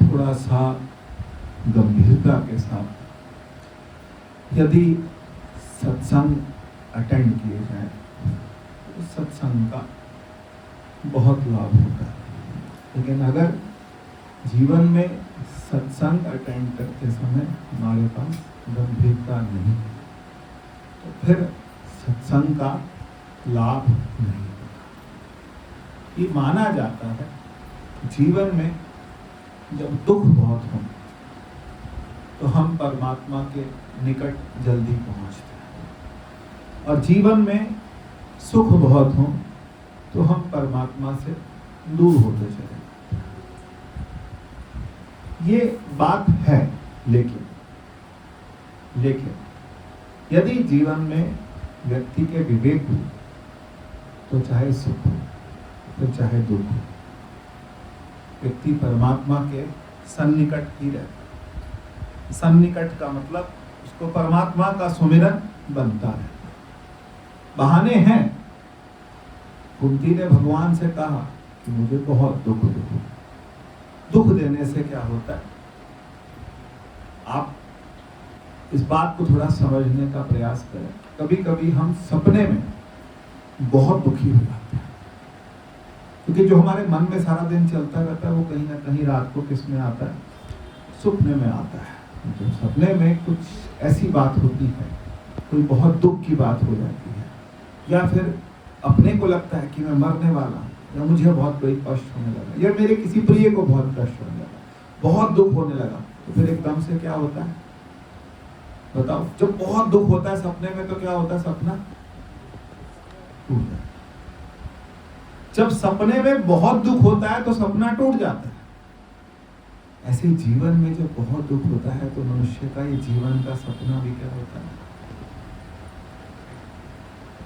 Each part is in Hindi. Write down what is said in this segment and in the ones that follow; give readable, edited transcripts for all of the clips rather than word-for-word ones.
थोड़ा सा गंभीरता के साथ यदि सत्संग अटेंड किए जाए तो सत्संग का बहुत लाभ होता है। लेकिन अगर जीवन में सत्संग अटेंड करते समय हमारे पास गंभीरता नहीं है तो फिर सत्संग का लाभ नहीं होता। ये माना जाता है जीवन में जब दुख बहुत हो तो हम परमात्मा के निकट जल्दी पहुंचते हैं, और जीवन में सुख बहुत हो तो हम परमात्मा से दूर होते चले जाते हैं। ये बात है, लेकिन यदि जीवन में व्यक्ति के विवेक हो तो चाहे सुख हो तो चाहे दुख हो, व्यक्ति परमात्मा के सन्निकट ही रहता है। सन्निकट का मतलब उसको परमात्मा का सुमिरन बनता है। बहाने हैं। कुंती ने भगवान से कहा कि मुझे बहुत दुख दो। दुख देने से क्या होता है, आप इस बात को थोड़ा समझने का प्रयास करें। कभी कभी हम सपने में बहुत दुखी हो जाते हैं, क्योंकि जो हमारे मन में सारा दिन चलता रहता है वो कहीं ना कहीं रात को किस में आता है, सपने में आता है। तो सपने में कुछ ऐसी बात होती है, कोई बहुत दुख की बात हो जाती है, या फिर अपने को लगता है कि मैं मरने वाला हूँ, या मुझे बहुत कोई कष्ट होने लगा, या मेरे किसी प्रिय को बहुत कष्ट होने लगा, बहुत दुख होने लगा, तो फिर एकदम से क्या होता है बताओ। जब बहुत दुख होता है सपने में तो क्या होता है, सपना टूट जाता है। जब सपने में बहुत दुख होता है तो सपना टूट जाता है। ऐसे जीवन में जब बहुत दुख होता है तो मनुष्य का ये जीवन का सपना भी क्या होता है।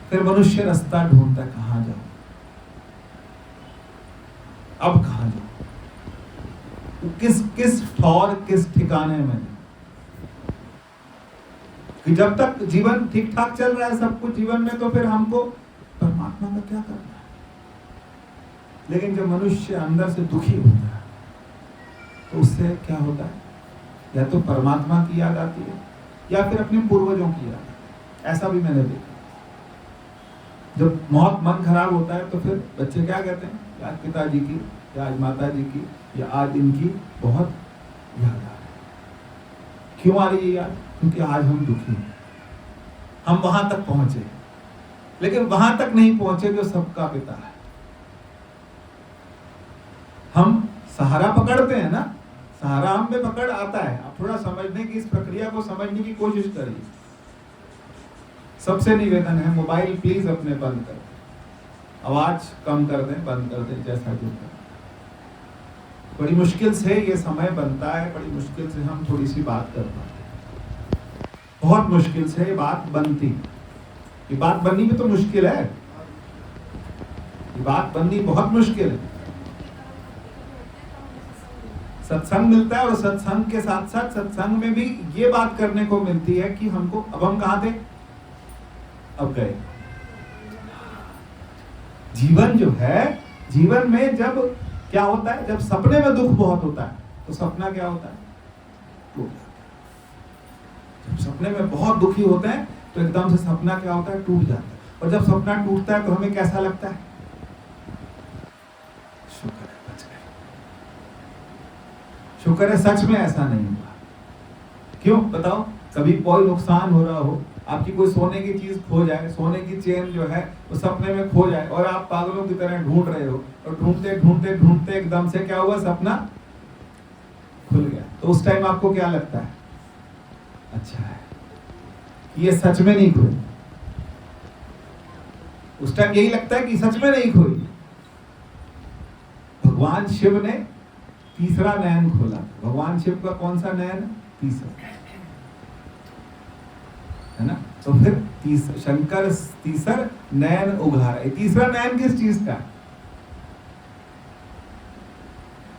फिर मनुष्य रास्ता ढूंढता, कहां जाऊं, अब कहां जाऊं, किस ठौर किस ठिकाने में। कि जब तक जीवन ठीक ठाक चल रहा है सब कुछ जीवन में, तो फिर हमको परमात्मा का क्या करना है। लेकिन जब मनुष्य अंदर से दुखी होता है तो उससे क्या होता है, या तो परमात्मा की याद आती है या फिर अपने पूर्वजों की याद आती है। ऐसा भी मैंने देखा। जब बहुत मन खराब होता है तो फिर बच्चे क्या कहते हैं, आज पिताजी की या आज माता जी की या आज इनकी बहुत याद आ रही है। क्यों आ रही है याद, क्योंकि आज हम दुखी हैं, हम वहां तक पहुंचे, लेकिन वहां तक नहीं पहुंचे जो सबका पिता है। हम सहारा पकड़ते हैं ना, सहारा हम में पकड़ आता है। आप थोड़ा समझने की, इस प्रक्रिया को समझने की कोशिश करिए। सबसे निवेदन है, मोबाइल प्लीज अपने बंद कर दें, आवाज कम कर दें, बंद कर दें, जैसा जो करें। बड़ी मुश्किल से ये समय बनता है, बड़ी मुश्किल से हम थोड़ी सी बात कर पाते हैं, बहुत मुश्किल से ये बात बनती। ये बात बननी भी तो मुश्किल है, ये बात बननी बहुत मुश्किल है। सत्संग मिलता है और सत्संग के साथ साथ सत्संग में भी ये बात करने को मिलती है कि हमको, अब हम कहां थे, अब गए। जीवन जो है, जीवन में जब क्या होता है, जब सपने में दुख बहुत होता है तो सपना क्या होता है, टूट जाता है। जब सपने में बहुत दुखी होते हैं तो एकदम से सपना क्या होता है, टूट जाता है। और जब सपना टूटता है तो हमें कैसा लगता है, शुक्र है बच गए, शुक्र है सच में ऐसा नहीं हुआ। क्यों बताओ, कभी कोई नुकसान हो रहा हो, आपकी कोई सोने की चीज खो जाए, सोने की चेन जो है वो सपने में खो जाए और आप पागलों की तरह ढूंढ रहे हो, और ढूंढते ढूंढते ढूंढते एकदम से क्या हुआ, सपना खुल गया। तो उस टाइम आपको क्या लगता है, अच्छा है ये सच में नहीं खोई। उस टाइम यही लगता है कि सच में नहीं खोई। भगवान शिव ने तीसरा नयन खोला। भगवान शिव का कौन सा नयन, तीसरा है ना। तो फिर शंकर तीसर नयन उघारा। तीसरा नयन किस चीज का,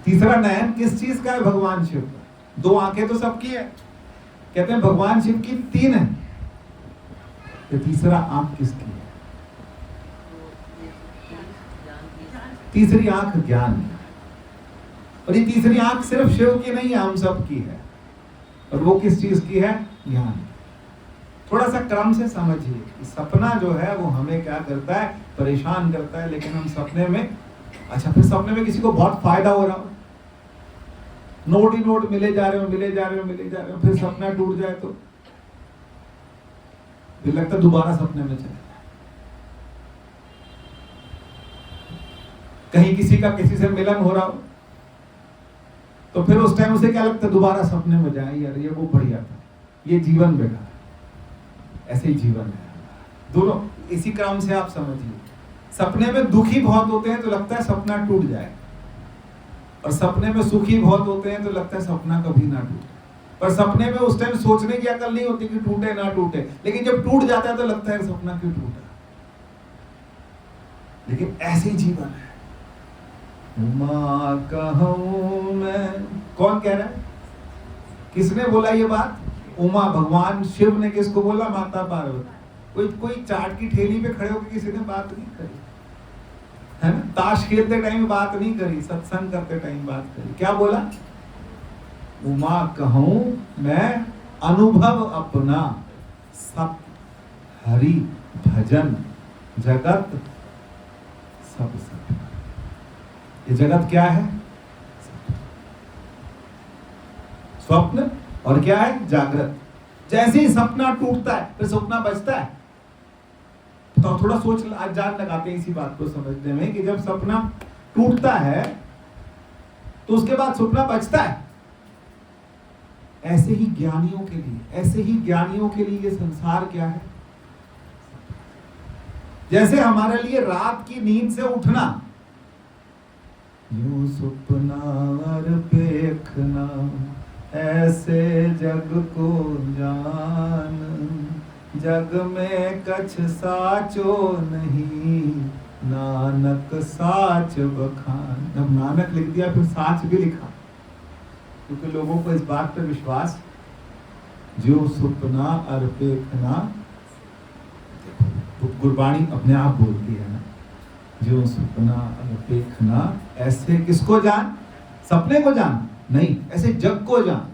तीसरा नयन किस चीज का है, भगवान शिव का। दो आंखें तो सबकी है, कहते हैं भगवान शिव की तीन है, तो तीसरा आंख किसकी है, तीसरी आंख ज्ञान की। और ये तीसरी आंख सिर्फ शिव की नहीं है, हम सब की है। और वो किस चीज की है? ज्ञान। थोड़ा सा क्रम से समझिए कि सपना जो है वो हमें क्या करता है? परेशान करता है। लेकिन हम सपने में, अच्छा फिर सपने में किसी को बहुत फायदा हो रहा हो, नोट ही नोट मिले जा रहे हो, मिले जा रहे हो, मिले जा रहे हो, फिर सपना टूट जाए तो फिर लगता है दोबारा सपने में चले जाए। कहीं किसी का किसी से मिलन हो रहा हो तो फिर उस टाइम उसे क्या लगता है? दोबारा सपने में जाए, यार ये वो बढ़िया था। ये जीवन बेकार, ऐसे ही जीवन है। दोनों इसी क्रम से आप समझिए। सपने में दुखी बहुत होते हैं तो लगता है सपना टूट जाए, और सपने में सुखी बहुत होते हैं तो लगता है सपना कभी ना टूटे। पर सपने में उस टाइम सोचने की अकल नहीं होती कि टूटे ना टूटे, लेकिन जब टूट जाता है तो लगता है सपना क्यों टूटा। लेकिन ऐसे ही जीवन है। उमा कहूं मैं, कौन कह रहा है? किसने बोला ये बात? उमा, भगवान शिव ने किसको बोला? माता पार्वती। कोई चाट की ठेली पे खड़े होकर किसी ने बात नहीं करी, है ना? ताश खेलते टाइम बात नहीं करी, सत्संग करते टाइम बात करी। क्या बोला? उमा कहूं मैं अनुभव अपना, सब हरि भजन जगत सब सब। ये जगत क्या है? स्वप्न। और क्या है? जागृत। जैसे ही सपना टूटता है फिर सपना बचता है। तो थोड़ा सोच जान लगाते हैं इसी बात को समझने में कि जब सपना टूटता है तो उसके बाद सपना बचता है। ऐसे ही ज्ञानियों के लिए, ऐसे ही ज्ञानियों के लिए ये संसार क्या है? जैसे हमारे लिए रात की नींद से उठना, यूं सुपना और देखना, ऐसे जग को जान, जग में कछ साचो नहीं, नानक साच बखान। जब नानक लिख दिया फिर साच भी लिखा, क्योंकि लोगों को इस बात पर विश्वास, जो सुपना और देखना, तो गुरबाणी अपने आप बोलती है ना, जो सुपना और देखना, ऐसे किसको जान? सपने को जान नहीं, ऐसे जग को जान।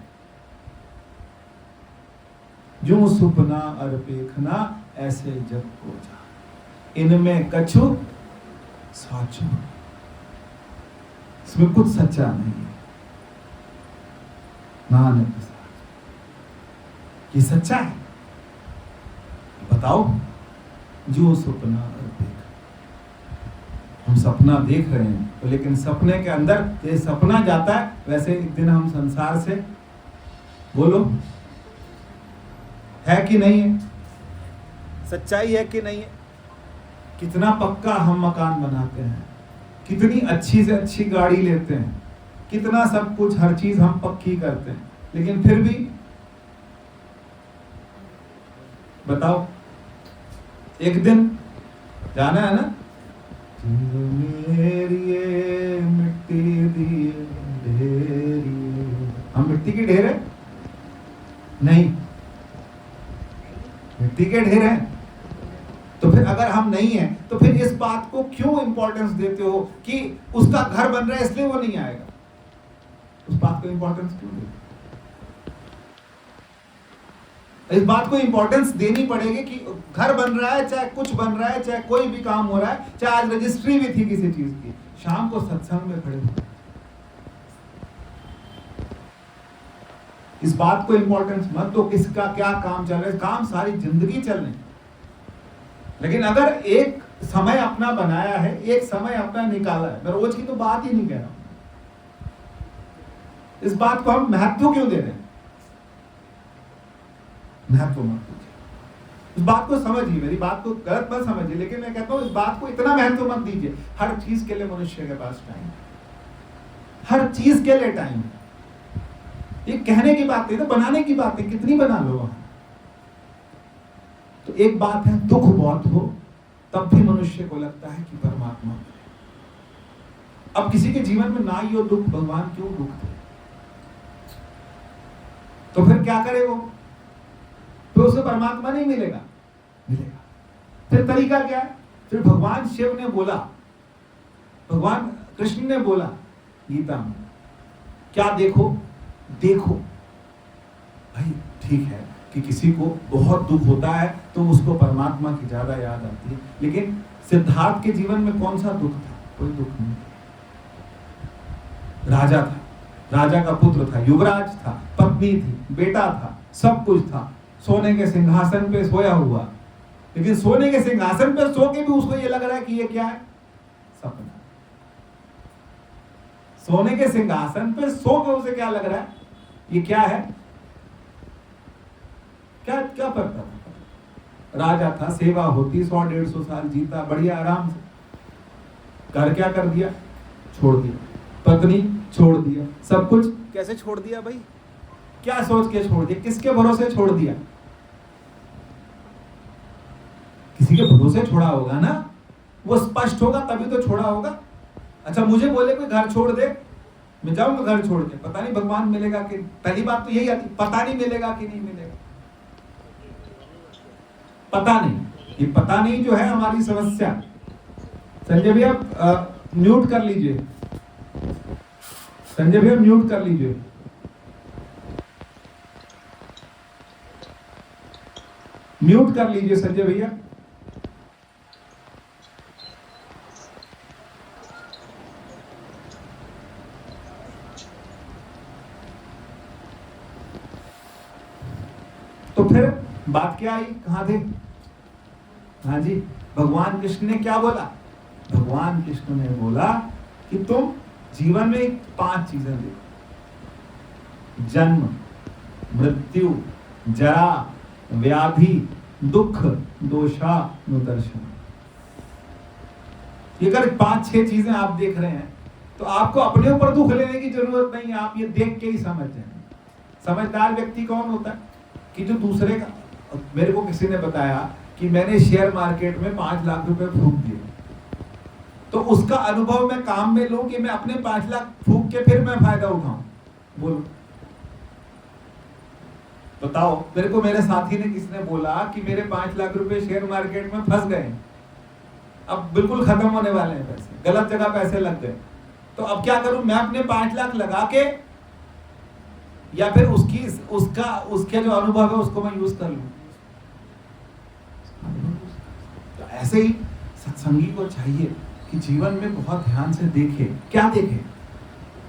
जो सुपना और देखना, ऐसे जग को जान, इनमें कछु साचो, इसमें कुछ सच्चा नहीं है। नानक साच, ये सच्चा है? बताओ। जो सपना और देखना, हम सपना देख रहे हैं तो, लेकिन सपने के अंदर ये सपना जाता है, वैसे एक दिन हम संसार से, बोलो, है कि नहीं है? सच्चाई है कि नहीं है? कितना पक्का हम मकान बनाते हैं, कितनी अच्छी से अच्छी गाड़ी लेते हैं, कितना सब कुछ, हर चीज हम पक्की करते हैं, लेकिन फिर भी बताओ, एक दिन जाना है ना। मेरी मिट्टी दी ढेरी, हम मिट्टी के ढेर है? नहीं, मिट्टी के ढेर है। तो फिर अगर हम नहीं है तो फिर इस बात को क्यों इंपॉर्टेंस देते हो कि उसका घर बन रहा है इसलिए वो नहीं आएगा? उस बात को इंपॉर्टेंस क्यों देते? इस बात को इंपॉर्टेंस देनी पड़ेगी कि घर बन रहा है, चाहे कुछ बन रहा है, चाहे कोई भी काम हो रहा है, चाहे आज रजिस्ट्री भी थी किसी चीज की, शाम को सत्संग में खड़े हो, इस बात को इंपॉर्टेंस मत दो किसका क्या काम चल रहा है। काम सारी जिंदगी चल रही, लेकिन अगर एक समय अपना बनाया है, एक समय अपना निकाला है, मैं रोज की तो बात ही नहीं कह रहा हूं, इस बात को हम महत्व क्यों दे रहे हैं? महत्व मत दीजिए, इस बात को समझिए, मेरी बात को गलत मत समझिए, लेकिन मैं कहता हूं इस बात को इतना महत्व मत दीजिए। हर चीज के लिए मनुष्य के पास टाइम है, हर चीज के लिए टाइम है। ये कहने की बात नहीं, तो बनाने की बात है, कितनी बना लो वहां। तो एक बात है, दुख बहुत हो तब भी मनुष्य को लगता है कि परमात्मा। अब किसी के जीवन में ना ही हो दुख, भगवान क्यों दुख दे? तो फिर क्या करे वो? तो उसे परमात्मा नहीं मिलेगा, मिलेगा। फिर तरीका क्या है? फिर भगवान शिव ने बोला, भगवान कृष्ण ने बोला गीता में क्या देखो? देखो भाई, ठीक है कि किसी को बहुत दुख होता है तो उसको परमात्मा की ज्यादा याद आती है, लेकिन सिद्धार्थ के जीवन में कौन सा दुख था? कोई दुख नहीं। राजा था, राजा का पुत्र था, युवराज था, पत्नी थी, बेटा था, सब कुछ था, सोने के सिंहासन पे सोया हुआ। लेकिन सोने के सिंहासन पे सो के भी उसको ये लग रहा है कि ये क्या है? सपना। सोने के सिंहासन पे सो के उसे क्या लग रहा है? ये क्या है? क्या क्या पता था? राजा था, सेवा होती, 100-150 साल जीता बढ़िया आराम से। घर क्या कर दिया? छोड़ दिया, पत्नी छोड़ दिया, सब कुछ कैसे छोड़ दिया भाई? क्या सोच के छोड़ दिया? किसके भरोसे छोड़ दिया? किसी के भरोसे छोड़ा होगा ना, वो स्पष्ट होगा तभी तो छोड़ा होगा। अच्छा, मुझे बोले कोई घर छोड़ दे, मैं जाऊंगा घर छोड़ के, पता नहीं भगवान मिलेगा कि, पहली बात तो यही आती, पता नहीं मिलेगा कि नहीं मिलेगा, पता नहीं। ये पता नहीं जो है हमारी समस्या। संजय भैया म्यूट कर लीजिए, संजय भैया म्यूट कर लीजिए। म्यूट कर लीजिए संजय भैया। तो फिर बात क्या आई, कहां थे? हाँ जी, भगवान कृष्ण ने क्या बोला? भगवान कृष्ण ने बोला कि तुम जीवन में 5 चीजें देखो: जन्म, मृत्यु, जरा, व्याधि, दुख, दोषानुदर्शन। ये अगर 5-6 चीजें आप देख रहे हैं तो आपको अपने ऊपर दुख लेने की जरूरत नहीं है, आप ये देख के ही समझ जाएं। समझदार व्यक्ति कौन होता है कि जो दूसरे का, मेरे को किसी ने बताया कि मैंने शेयर मार्केट में 5 लाख रुपए फूंक दिए, तो उसका अनुभव मैं काम में लूं कि मैं अपने 5 लाख फूंक के फिर मैं फायदा उठाऊं? बोलो, बताओ मेरे को। मेरे साथी ने किसने बोला कि मेरे 5 लाख रुपए शेयर मार्केट में फंस गए, अब बिल्कुल खत्म होने वाले हैं पैसे, गलत जगह पैसे लग गए, तो अब क्या करूं? मैं अपने 5 लाख लगा के, या फिर उसके जो अनुभव है उसको मैं यूज कर लूं? तो ऐसे ही सत्संगी को चाहिए कि जीवन में बहुत ध्यान से देखे। क्या देखे?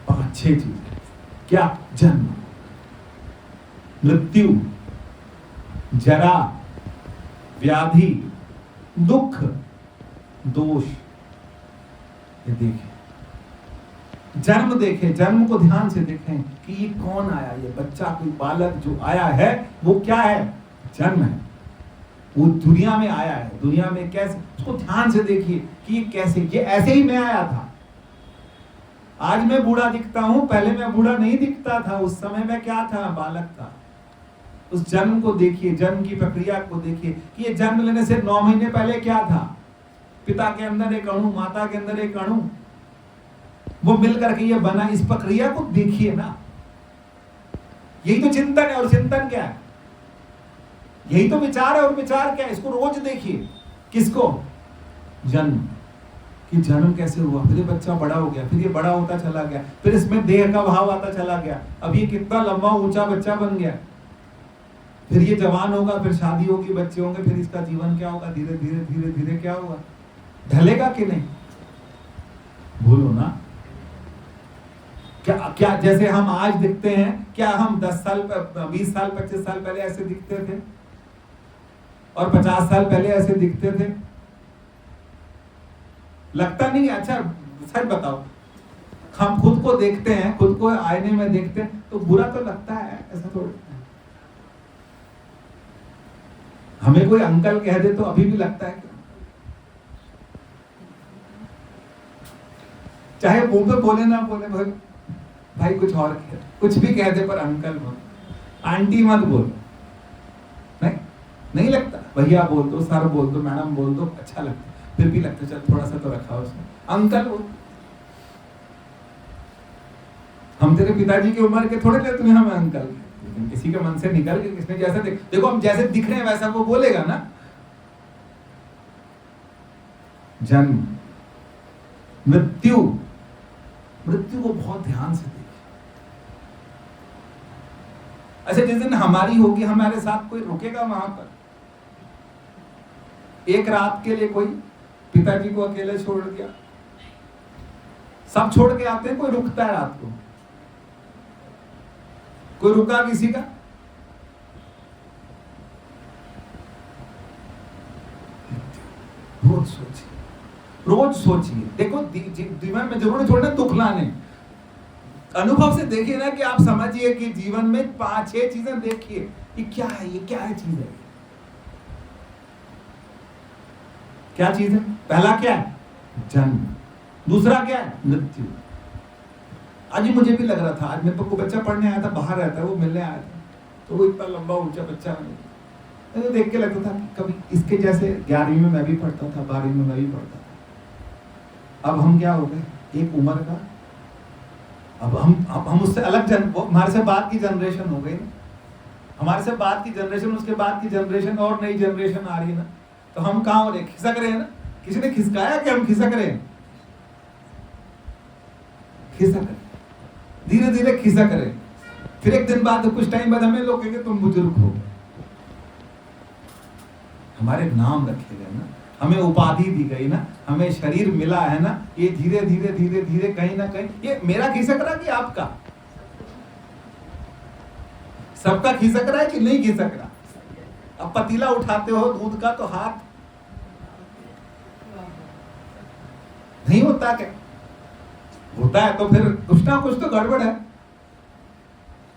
5-6 चीजें। क्या? जन्म, मृत्यु, जरा, व्याधि, दुख, दोष। ये देखे, जन्म देखे, जन्म को ध्यान से देखें कि ये कौन आया, ये बच्चा, कोई बालक जो आया है वो क्या है? जन्म है, वो दुनिया में आया है, दुनिया में कैसे, उसको ध्यान से देखिए कि ये कैसे, ये ऐसे ही मैं आया था। आज मैं बूढ़ा दिखता हूं, पहले मैं बूढ़ा नहीं दिखता था, उस समय मैं क्या था? बालक था। उस जन्म को देखिए, जन्म की प्रक्रिया को देखिए कि ये जन्म लेने से 9 महीने पहले क्या था? पिता के अंदर एक अणु, माता के अंदर एक अणु, वो मिल करके ये बना। इस प्रक्रिया को देखिए ना, यही तो चिंतन है। और चिंतन क्या है? यही तो विचार है। और विचार क्या है? इसको रोज देखिए। किसको? जन्म, कि जन्म कैसे हुआ, फिर ये बच्चा बड़ा हो गया, फिर ये बड़ा होता चला गया, फिर इसमें देह का भाव आता चला गया, अब ये कितना लंबा ऊंचा बच्चा बन गया, फिर ये जवान होगा, फिर शादी होगी, बच्चे होंगे, फिर इसका जीवन क्या होगा? धीरे धीरे धीरे धीरे क्या होगा? ढलेगा कि नहीं? बोलो ना। क्या जैसे हम आज दिखते हैं, क्या हम 10 साल, 20 साल, 25 साल पहले ऐसे दिखते थे? और 50 साल पहले ऐसे दिखते थे? लगता नहीं। अच्छा सच बताओ, हम खुद को देखते हैं, खुद को आईने में देखते हैं तो बुरा तो लगता है, ऐसा थोड़ा। हमें कोई अंकल कह दे तो अभी भी लगता है, चाहे मुंह पे बोले ना बोले, भाई कुछ और कुछ भी कह दे, पर अंकल बोल, आंटी मत बोल, नहीं लगता। भैया बोल दो, सर बोल दो, मैडम बोल दो, अच्छा लगता, फिर भी लगता चल थोड़ा सा तो रखा उसने। अंकल बोल, हम तेरे पिताजी की उम्र के थोड़े थे, तुम्हें हमें अंकल, लेकिन किसी के मन से निकल के किसने जैसे देखो हम जैसे दिख रहे हैं वैसा वो बोलेगा ना। जन्म, मृत्यु, मृत्यु को बहुत ध्यान से देखिए। अच्छा, जिस दिन हमारी होगी हमारे साथ कोई रुकेगा वहां पर? एक रात के लिए कोई पिताजी को अकेले छोड़ दिया, सब छोड़ के आते हैं, कोई रुकता है रात को? कोई रुका किसी का? रोज सोचिए, रोज सोचिए। देखो जीवन में जरूरी थोड़ा दुख लाने, अनुभव से देखिए ना, कि आप समझिए कि जीवन में 5-6 चीजें देखिए, ये क्या है, ये क्या है चीज है, क्या चीज है? पहला क्या है? जन्म। दूसरा क्या है? मृत्यु। आज ही मुझे भी लग रहा था, आज मेरे को बच्चा पढ़ने आया था, बाहर रहता है, वो मिलने आया था, तो वो इतना लंबा ऊंचा बच्चा तो देख के लगता था कि कभी इसके जैसे 11वीं में मैं भी पढ़ता था, 12वीं में मैं भी पढ़ता था। अब हम क्या हो गए, एक उम्र का, अब हम उससे अलग हमारे से बाद की जनरेशन हो गई ना, हमारे से बाद की जनरेशन, उसके बाद की जनरेशन और नई जनरेशन आ रही है ना, तो हम कहाँ हो रहे, खिसक रहे हैं ना। किसी ने खिसकाया कि हम खिसक रहे हैं? खिसक रहे, धीरे धीरे खिसक रहे। फिर एक दिन बाद, कुछ टाइम बाद हमें लोग कहेंगे तुम बुजुर्ग हो गए। हमारे नाम रखे गए ना, हमें उपाधि दी गई ना, हमें शरीर मिला है ना, ये धीरे धीरे धीरे धीरे कहीं ना कहीं, ये मेरा खिसक रहा कि आपका? सबका खिसक रहा है कि नहीं खिसक रहा? अब पतीला उठाते हो दूध का तो हाथ नहीं होता क्या? होता है, तो फिर कुछ ना कुछ तो गड़बड़ है।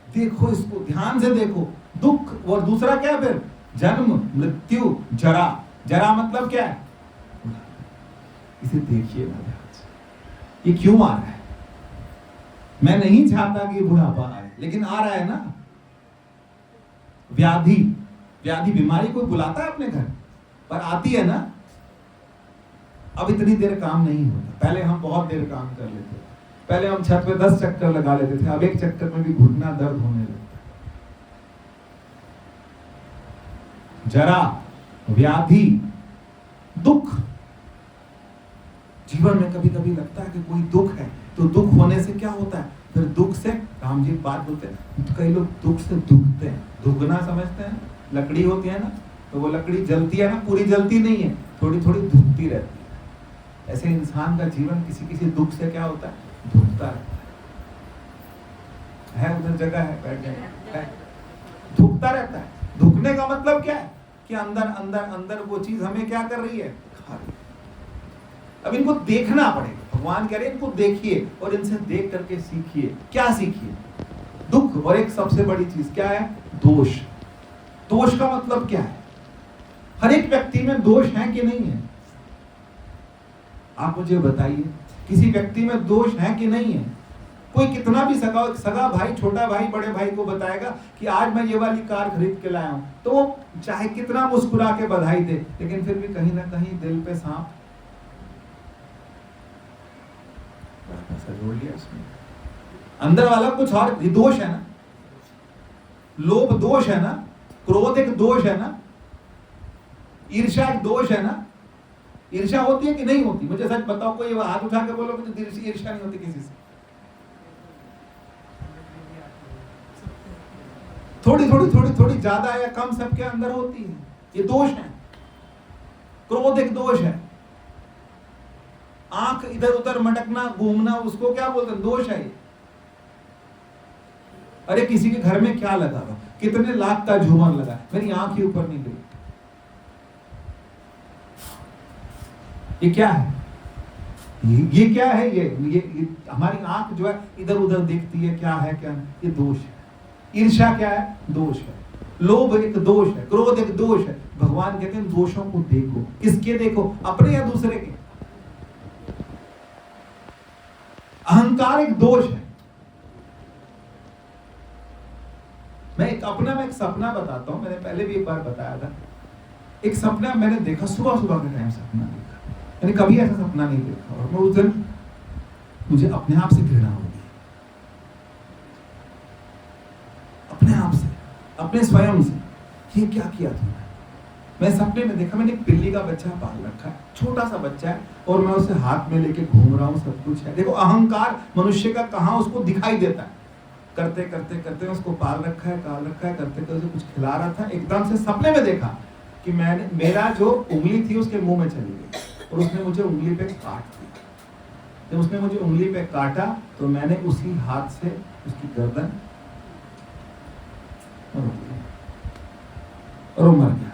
देखो इसको ध्यान से देखो, दुख, और दूसरा क्या है फिर? जन्म, मृत्यु, जरा। जरा मतलब क्या है? इसे देखिए ना ध्यान से, ये क्यों आ रहा है? मैं नहीं चाहता कि बुढ़ापा आए, लेकिन आ रहा है ना। व्याधि, व्याधि बीमारी कोई बुलाता है अपने घर पर, आती है ना। अब इतनी देर काम नहीं होता, पहले हम बहुत देर काम कर लेते थे, पहले हम छत पे 10 चक्कर लगा लेते थे, अब एक चक्कर में भी घुटना दर्द होने लगता है। जरा, व्याधि, दुख। जीवन में कभी कभी लगता है कि कोई दुख है, तो दुख होने से क्या होता है? फिर दुख से, राम जी बात बोलते हैं, कई लोग दुख से दुखते हैं। दुखना समझते हैं? लकड़ी होती है ना, तो वो लकड़ी जलती है ना, पूरी जलती नहीं है, थोड़ी थोड़ी धुकती रहती है। ऐसे इंसान का जीवन किसी किसी दुख से क्या होता है? धुकता रहता है। उधर जगह है, बैठ जाए, धुकता रहता है। धुकने का मतलब क्या है? कि अंदर अंदर अंदर वो चीज हमें क्या कर रही है? खा रही है। अब इनको देखना पड़ेगा। भगवान कह रहे हैं इनको देखिए और इनसे देख करके सीखिए। क्या सीखिए? दुख, और एक सबसे बड़ी चीज क्या है? दोष। दोष का मतलब क्या है? हर एक व्यक्ति में दोष है कि नहीं है? आप मुझे बताइए, किसी व्यक्ति में दोष है कि नहीं है? कोई कितना भी सगा भाई, छोटा भाई, बड़े भाई को बताएगा कि आज मैं ये वाली कार खरीद के लाया हूं, तो वो चाहे कितना मुस्कुरा के बधाई दे, लेकिन फिर भी कहीं ना कहीं दिल पे सांप जोड़ लिया उसमें। अंदर वाला कुछ और, ये दोष है ना। लोभ दोष है ना, क्रोध एक दोष है ना, ईर्ष्या एक दोष है ना। ईर्ष्या होती है कि नहीं होती? मुझे सच बताओ, कोई हाथ उठा के बोलो कि ईर्ष्या नहीं होती किसी से। थोड़ी थोड़ी थोड़ी थोड़ी ज्यादा या कम सबके अंदर होती है, ये दोष है। क्रोध एक दोष है। आंख इधर उधर मटकना, घूमना, उसको क्या बोलते हैं? दोष है ये। अरे किसी के घर में क्या लगा हुआ, कितने लाख का झूमर लगा, मेरी आंख ही ऊपर नहीं गई, ये क्या है? ये क्या है? ये हमारी आंख जो है इधर उधर देखती है, क्या है क्या नहीं, ये दोष है। ईर्ष्या क्या है? दोष है। लोभ एक दोष है, क्रोध एक दोष है। भगवान कहते हैं दोषों को देखो। किसके देखो? अपने या दूसरे के? अहंकार एक दोष है। मैं एक सपना बताता हूं, मैंने पहले भी एक बार बताया था। एक सपना मैंने देखा, सुबह सुबह के टाइम सपना देखा, मैंने कभी ऐसा सपना नहीं देखा, और मैं उस दिन मुझे अपने आप से घृणा हो गई, अपने आप से, अपने स्वयं से। ये क्या किया तुमने? मैं सपने में देखा, मैंने एक बिल्ली का बच्चा पाल रखा है, छोटा सा बच्चा है, और मैं उसे हाथ में लेके घूम रहा हूँ, सब कुछ है। देखो अहंकार मनुष्य का कहाँ उसको दिखाई देता है? करते करते करते उसको पाल रखा है करते करते कुछ खिला रहा था, एकदम से सपने में देखा कि मेरा जो उंगली थी उसके मुंह में चली गई और उसने मुझे उंगली पे काट दिया। जब उसने मुझे उंगली पे काटा तो मैंने उसी हाथ से उसकी गर्दन और वो मर गया।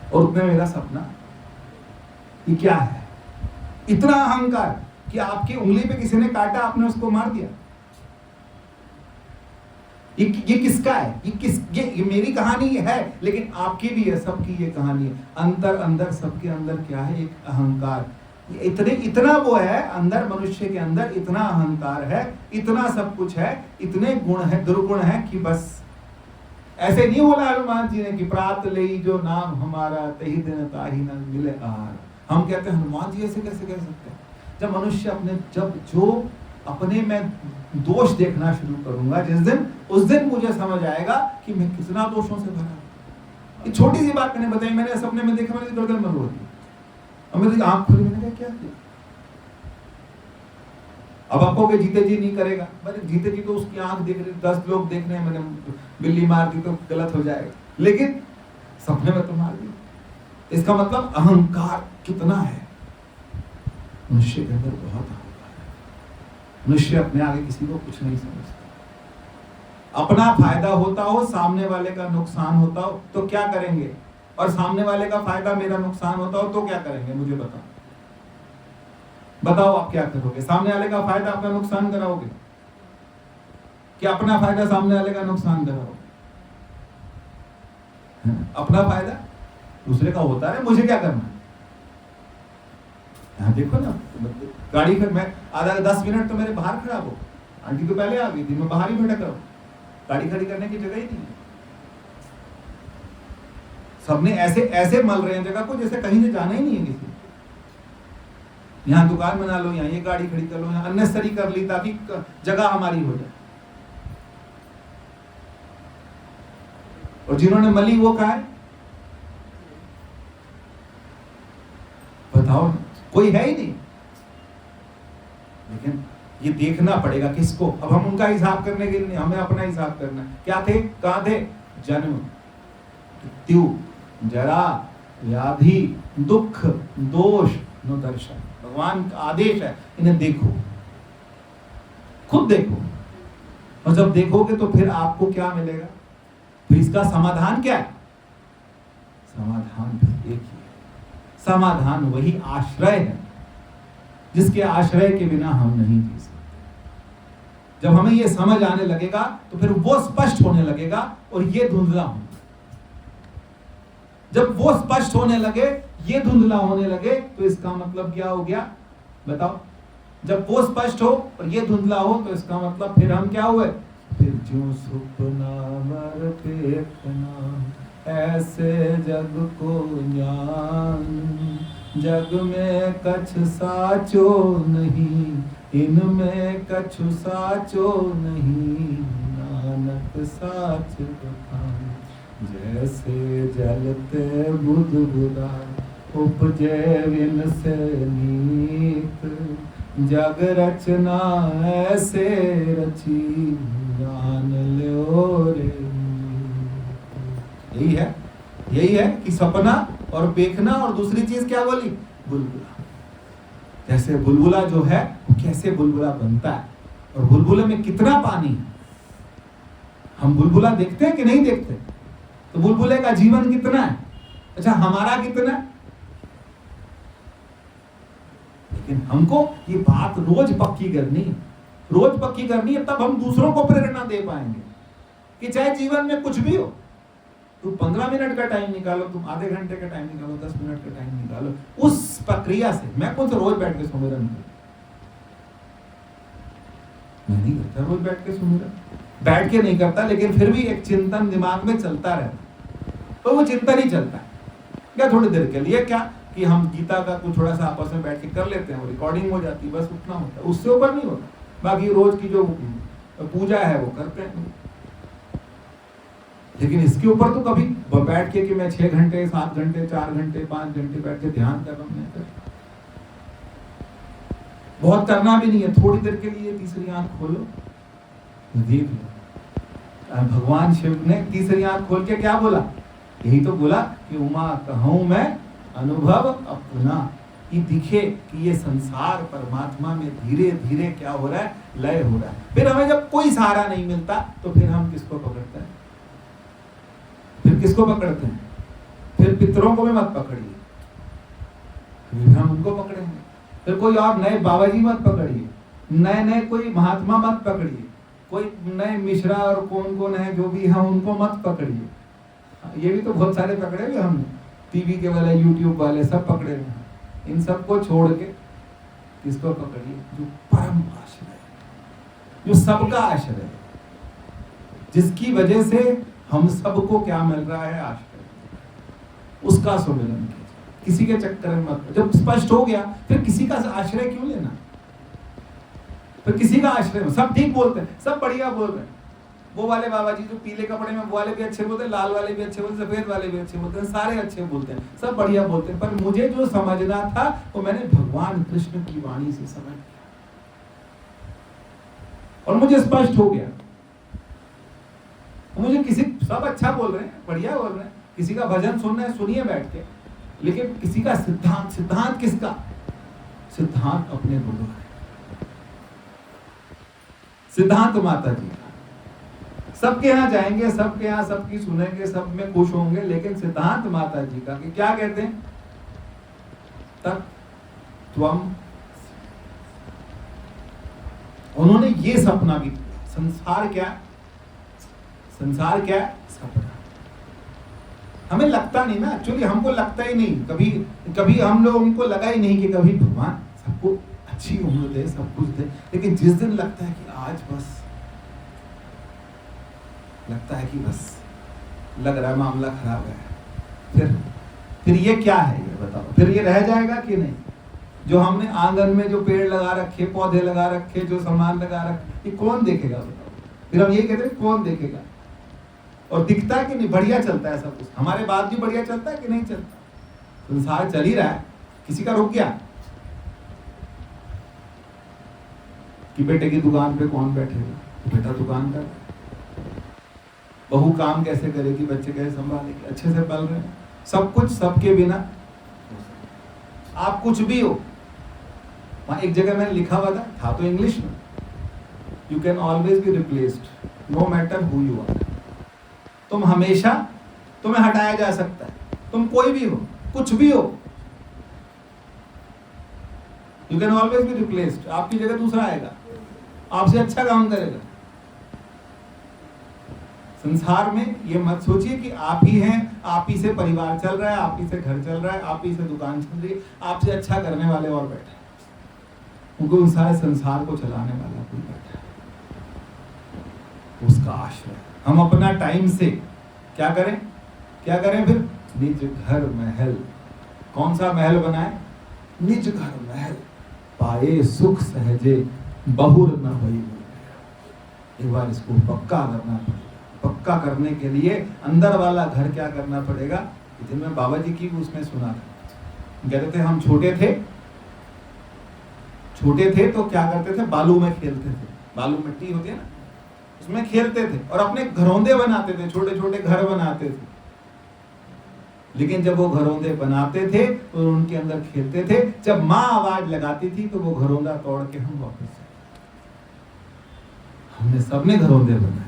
और उतने मेरा सपना, ये क्या है? इतना अहंकार कि आपकी उंगली पे किसी ने काटा, आपने उसको मार दिया। ये किसका है? ये मेरी कहानी है, लेकिन आपकी भी है, सबकी ये कहानी है। अंदर सबके अंदर क्या है? एक अहंकार। इतना वो है अंदर, मनुष्य के अंदर इतना अहंकार है, इतना सब कुछ है, इतने गुण है, दुर्गुण है कि बस ऐसे नहीं बोला हनुमान जी ने कि प्रात लई जो नाम हमारा तही दिन ताही न मिले आहार। हम कहते हैं हनुमान जी ऐसे कैसे कह सकते हैं? जब मनुष्य अपने में दोष देखना शुरू करूंगा उस दिन मुझे समझ आएगा कि मैं कितना दोषों से भरा हूं। ये छोटी सी बात मैंने बताई, मैंने सपने में देखा, मैंने गर्दन में रोक दी और मेरी आंख खुली, मैंने क्या किया? अब आपको के जीते जी नहीं करेगा, मैंने जीते जी तो उसकी आंख देख रही, 10 लोग देख रहे हैं, मैंने बिल्ली मार दी तो गलत हो जाएगा, लेकिन सपने में तो मार दी। इसका मतलब अहंकार कितना है मनुष्य के अंदर, बहुत अहंकार है। मनुष्य अपने आगे किसी को कुछ नहीं समझता। अपना फायदा होता हो, सामने वाले का नुकसान होता हो तो क्या करेंगे? और सामने वाले का फायदा मेरा नुकसान होता हो तो क्या करेंगे? मुझे बताओ आप क्या करोगे? सामने वाले का फायदा अपना नुकसान कराओगे कि अपना फायदा सामने वाले का नुकसान कराओगे? अपना फायदा दूसरे का होता है, मुझे क्या करना है? यहाँ देखो ना, गाड़ी में मैं आधा 10 मिनट तो मेरे बाहर खड़ा हो, आंटी तो पहले आ गई थी, मैं बाहर ही भटक रहा हूँ, गाड़ी खड़ी करने की जगह ही नहीं है। सबने ऐसे मल रहे हैं जगह को जैसे कहीं से जाना ही नहीं है किसी। यहाँ दुकान बना लो, यहाँ ये गाड़ी खड़ी कर लो, यहाँ अननेसेसरी कर ली ताकि जगह हमारी हो जाए। और जिन्होंने मली वो कहा है? बताओ, कोई है ही नहीं। लेकिन ये देखना पड़ेगा किसको? अब हम उनका हिसाब करने के लिए नहीं, हमें अपना हिसाब करना है। क्या थे, कहां थे? जन्म, मृत्यु, जरा, व्याधि, दुख, दोष, नो दर्शन। भगवान का आदेश है, इन्हें देखो, खुद देखो। और जब देखोगे तो फिर आपको क्या मिलेगा? फिर इसका समाधान क्या है? समाधान भी एक ही है। समाधान वही आश्रय है जिसके आश्रय के बिना हम नहीं जी सकते। जब हमें ये समझ आने लगेगा तो फिर वो स्पष्ट होने लगेगा और ये धुंधला होने। जब वो स्पष्ट होने लगे, ये धुंधला होने लगे, तो इसका मतलब क्या हो गया? बताओ। जब वो स्पष्ट हो और ये धुंधला हो तो इसका मतलब फिर हम क्या हुए? फिर जो सुपना मर पेटना, ऐसे जग को जान, जग में कछु साचो नहीं, इनमें कछु साचो नहीं, नानक साच बखान। जैसे जलते बुदबुदा, उपजे विन से नीत, जग रचना ऐसे रची, जान लो रे। यही है कि सपना और देखना, और दूसरी चीज क्या बोली? बुलबुला। जैसे बुलबुला जो है वो कैसे बुलबुला बनता है और बुलबुले में कितना पानी है। हम बुलबुला देखते हैं कि नहीं देखते? तो बुलबुले का जीवन कितना है? अच्छा, हमारा कितना है? लेकिन हमको ये बात रोज पक्की करनी है, रोज पक्की करनी है, तब हम दूसरों को प्रेरणा दे पाएंगे कि चाहे जीवन में कुछ भी हो, तुम 15 मिनट का टाइम निकालो, तुम आधे घंटे का टाइम निकालो, 10 मिनट का टाइम निकालो, उस प्रक्रिया से। मैं कौन सा रोज बैठ के सुमिरन करूं? मैं नहीं करता रोज बैठ के सुमिरन, बैठ के नहीं करता, लेकिन फिर भी एक चिंतन दिमाग में चलता रहता। तो वो चिंतन ही चलता है क्या थोड़ी देर के लिए, क्या कि हम गीता का कुछ थोड़ा सा आपस में बैठ के कर लेते हैं, वो रिकॉर्डिंग हो जाती है, बस उतना होता है, उससे ऊपर नहीं होता। बाकी रोज की जो पूजा है वो करते हैं, लेकिन इसके ऊपर तो कभी बैठ के कि मैं 6 घंटे 7 घंटे 4 घंटे 5 घंटे बैठ के ध्यान कर रहा हूं। बहुत करना भी नहीं है, थोड़ी देर के लिए तीसरी आंख खोलो, देख लो, भगवान शिव ने तीसरी आंख खोल के क्या बोला? यही तो बोला कि उमा कहूं मैं अनुभव अपना, ये दिखे कि ये संसार परमात्मा में धीरे धीरे क्या हो रहा है, लय हो रहा है। फिर हमें जब कोई सहारा नहीं मिलता तो फिर हम किसको पकड़ते हैं? फिर किसको पकड़ते हैं? फिर पितरों को भी मत पकड़िए, फिर हम उनको पकड़ेंगे। फिर कोई और नए बाबा जी मत पकड़िए, नए नए कोई महात्मा मत पकड़िए, कोई नए मिश्रा और कौन कौन है जो भी है उनको मत पकड़िए। ये भी तो बहुत सारे पकड़े हुए हमने, टीवी के वाले, यूट्यूब वाले सब पकड़े हुए हैं। इन सबको छोड़ के किसको पकड़िए? जो परम आश्रय है, जो सबका आश्रय है, जिसकी वजह से हम सबको क्या मिल रहा है? आश्रय। उसका सुमिरन कीजिए, किसी के चक्कर में मत। जब स्पष्ट हो गया फिर किसी का आश्रय क्यों लेना? फिर किसी का आश्रय, सब ठीक बोलते हैं, सब बढ़िया बोल रहे हैं। वो वाले बाबा जी जो पीले कपड़े में, वो वाले भी अच्छे बोलते हैं, लाल वाले भी अच्छे बोलते हैं, सफेद वाले भी अच्छे बोलते हैं, सारे अच्छे बोलते हैं, सब बढ़िया बोलते हैं। पर मुझे जो समझना था वो मैंने भगवान कृष्ण की वाणी से समझ लिया और मुझे स्पष्ट हो गया। मुझे किसी, सब अच्छा बोल रहे हैं, बढ़िया बोल रहे हैं, किसी का भजन सुनना है सुनिए बैठ के, लेकिन किसी का सिद्धांत, सिद्धांत किसका? सिद्धांत अपने गुरु है, सिद्धांत माता जी का। सबके यहाँ जाएंगे, सबके यहाँ सबकी सुनेंगे, सब में खुश होंगे, लेकिन सिद्धांत माता जी का कि क्या कहते हैं? तत्त्वम्। उन्होंने ये सपना भी, संसार क्या, संसार क्या सपना। हमें लगता नहीं ना, एक्चुअली हमको लगता ही नहीं, कभी कभी हम लोगों को लगा ही नहीं कि कभी भगवान सबको अच्छी उम्र दे, सब कुछ दे, लेकिन जिस दिन लगता है कि आज बस, लगता है कि बस लग रहा है मामला खराब है, फिर ये क्या है? ये बताओ, फिर ये रह जाएगा कि नहीं? जो हमने आंगन में जो पेड़ लगा रखे, पौधे लगा रखे, जो सामान लगा रखे, ये कौन देखेगा बताओ? फिर हम ये कहते हैं कौन देखेगा? और दिखता है कि नहीं? बढ़िया चलता है सब कुछ, हमारे बाद भी बढ़िया चलता है कि नहीं चलता? संसार चल ही रहा है, किसी का रुक गया? कि बेटे की दुकान पे कौन बैठेगा? बेटा दुकान कर, बहू काम कैसे करेगी, बच्चे कैसे संभालेगी, अच्छे से पल रहे हैं, सब कुछ सबके बिना। आप कुछ भी हो, वहां एक जगह मैंने लिखा हुआ था तो इंग्लिश में, you can always be replaced no matter who you are. तुम हमेशा, तुम्हें हटाया जा सकता है, तुम कोई भी हो, कुछ भी हो, you can always be replaced. आपकी जगह दूसरा आएगा, आपसे अच्छा काम करेगा। संसार में ये मत सोचिए कि आप ही हैं, आप ही से परिवार चल रहा है, आप ही से घर चल रहा है, आप ही से दुकान चल रही है, आपसे अच्छा करने वाले और बैठे हैं, उनको उस सारे संसार को चलाने वाला कोई बैठा है, उसका आश्रय। हम अपना टाइम से क्या करें? क्या करें फिर? निज घर महल। कौन सा महल बनाए? निज घर महल, पाए सुख सहजे बहुर न भई। एक बार इसको पक्का करना पड़ेगा। पक्का करने के लिए अंदर वाला घर क्या करना पड़ेगा? जिनमें बाबा जी की उसमें सुना था, कहते थे हम छोटे थे तो क्या करते थे? बालू में खेलते थे, बालू मिट्टी होती है ना, उसमें खेलते थे और अपने घरौंदे बनाते थे, छोटे छोटे घर बनाते थे। लेकिन जब वो घरौंदे बनाते थे तो उनके अंदर खेलते थे, जब माँ आवाज लगाती थी तो वो घरौंदा तोड़ के हम वापस, हमने सबने घरौंदे बनाए,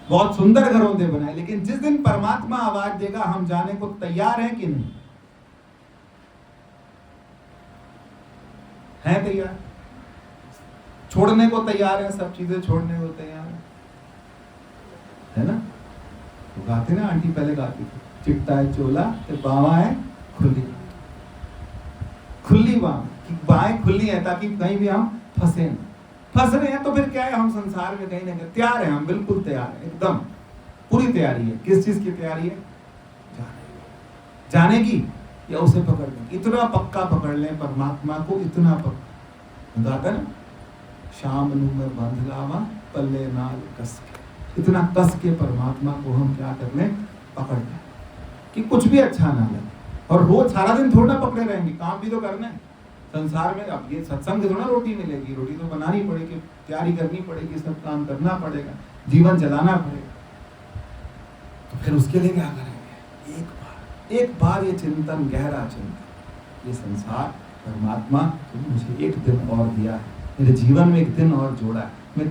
बहुत सुंदर घरौंदे बनाए। लेकिन जिस दिन परमात्मा आवाज देगा, हम जाने को तैयार हैं कि नहीं? हैं तैयार? छोड़ने को तैयार है, सब चीजें छोड़ने को तैयार है ना? तो गाते ना, आंटी पहले गाती थी, चिट्टा है चोला तो बावा है खुली, खुली बाहें खुली है ताकि कहीं भी हम फंसे ना। फंस रहे हैं तो फिर क्या है? हम संसार में कहीं ना कहीं तैयार हैं, हम बिल्कुल तैयार हैं, एकदम पूरी तैयारी है। किस चीज की तैयारी है? जाने की या उसे पकड़ने की। इतना पक्का पकड़ लें परमात्मा को, इतना पक्का गाता ना, शाम नू में बंध लावा पल्ले नाल कस के। इतना कस के परमात्मा को हम क्या कर लें? पकड़ लें कि कुछ भी अच्छा ना लगे। और रोज सारा दिन थोड़ा पकड़े रहेंगे, काम भी तो करना है, संसार में अब ये सत्संग से थोड़ा रोटी मिलेगी, रोटी तो बनानी पड़ेगी, तैयारी करनी पड़ेगी, सब काम करना पड़ेगा, जीवन चलाना पड़ेगा। तो फिर उसके लिए क्या करेंगे? एक बार ये चिंतन, गहरा चिंतन, ये संसार परमात्मा तुमने मुझे एक दिन और दिया है, मेरे जीवन में एक दिन और जोड़ा है, मैं